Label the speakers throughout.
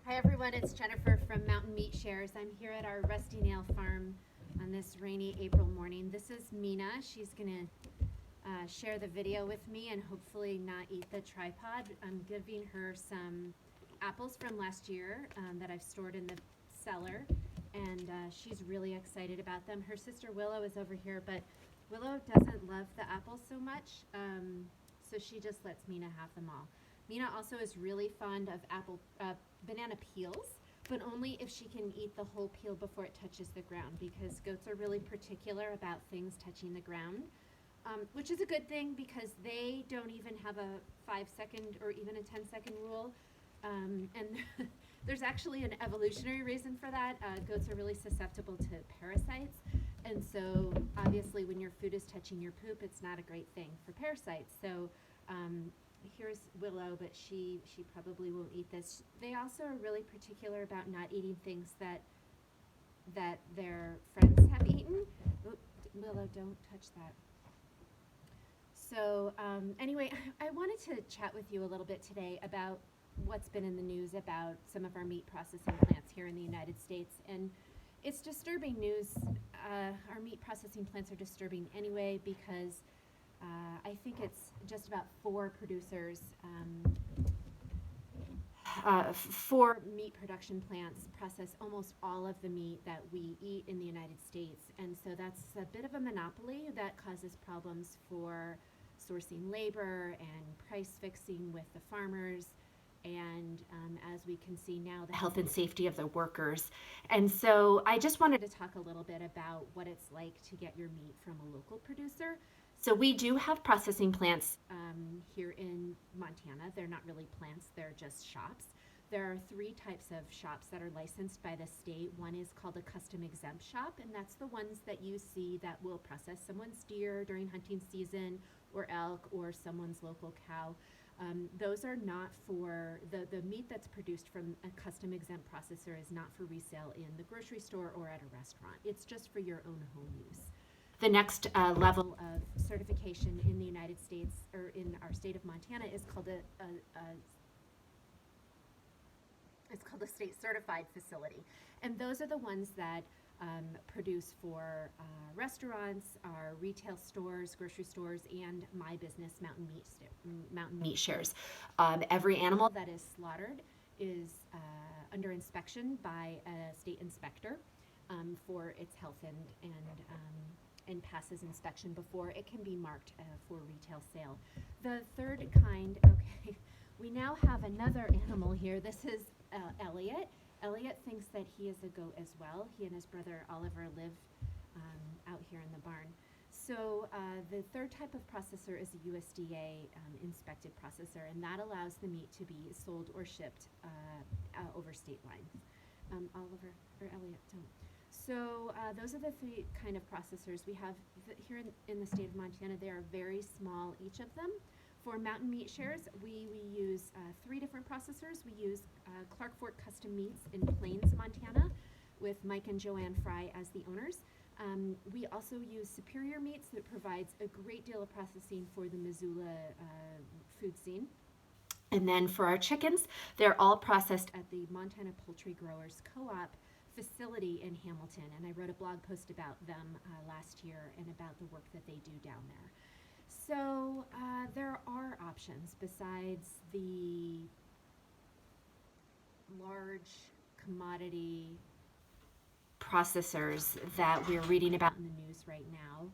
Speaker 1: Hi everyone, it's Jennifer from Mountain Meat Shares. I'm here at our Rusty Nail Farm on this rainy April morning. This is Mina. She's going to share the video with me and hopefully not eat the tripod. I'm giving her some apples from last year that I've stored in the cellar, and she's really excited about them. Her sister Willow is over here, but Willow doesn't love the apples so much, so she just lets Mina have them all. Mina also is really fond of banana peels, but only if she can eat the whole peel before it touches the ground, because goats are really particular about things touching the ground, which is a good thing because they don't even have a 5-second or even a 10-second rule. And there's actually an evolutionary reason for that. Goats are really susceptible to parasites, and so obviously when your food is touching your poop, it's not a great thing for parasites. So here's Willow, but she probably won't eat this. They also are really particular about not eating things that their friends have eaten. Oh, Willow, don't touch that. So anyway, I wanted to chat with you a little bit today about what's been in the news about some of our meat processing plants here in the United States. And it's disturbing news. Our meat processing plants are disturbing anyway because I think it's just about 4 producers, 4 meat production plants process almost all of the meat that we eat in the United States. And so that's a bit of a monopoly that causes problems for sourcing labor and price fixing with the farmers. And as we can see now, the health and safety of the workers. And so I just wanted to talk a little bit about what it's like to get your meat from a local producer. So we do have processing plants here in Montana. They're not really plants, they're just shops. There are 3 types of shops that are licensed by the state. One is called a custom exempt shop, and that's the ones that you see that will process someone's deer during hunting season, or elk, or someone's local cow. Those are not for, the meat that's produced from a custom exempt processor is not for resale in the grocery store or at a restaurant. It's just for your own home use. The next level of certification in the United States, or in our state of Montana, is called it's called a state certified facility. And those are the ones that produce for restaurants, our retail stores, grocery stores, and my business, Mountain Meat Shares. Every animal that is slaughtered is under inspection by a state inspector for its health and passes inspection before it can be marked for retail sale. The third kind, okay, we now have another animal here. This is Elliot. Elliot thinks that he is a goat as well. He and his brother Oliver live out here in the barn. So the third type of processor is a USDA inspected processor, and that allows the meat to be sold or shipped over state lines. Oliver or Elliot, don't. So those are the 3 kind of processors we have here in the state of Montana. They are very small, each of them. For Mountain Meat Shares, we use 3 different processors. We use Clark Fork Custom Meats in Plains, Montana, with Mike and Joanne Fry as the owners. We also use Superior Meats that provides a great deal of processing for the Missoula food scene. And then for our chickens, they're all processed at the Montana Poultry Growers Co-op facility in Hamilton. And I wrote a blog post about them last year and about the work that they do down there. So there are options besides the large commodity processors that we're reading about in the news right now.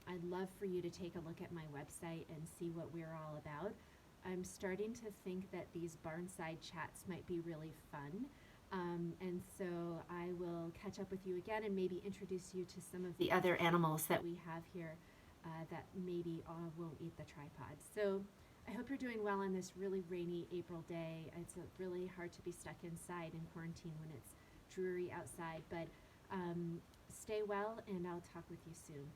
Speaker 1: I'd love for you to take a look at my website and see what we're all about. I'm starting to think that these Barnside chats might be really fun. And so I will catch up with you again and maybe introduce you to some of the other animals that we have here that maybe won't eat the tripod. So I hope you're doing well on this really rainy April day. It's really hard to be stuck inside in quarantine when it's dreary outside, but stay well, and I'll talk with you soon.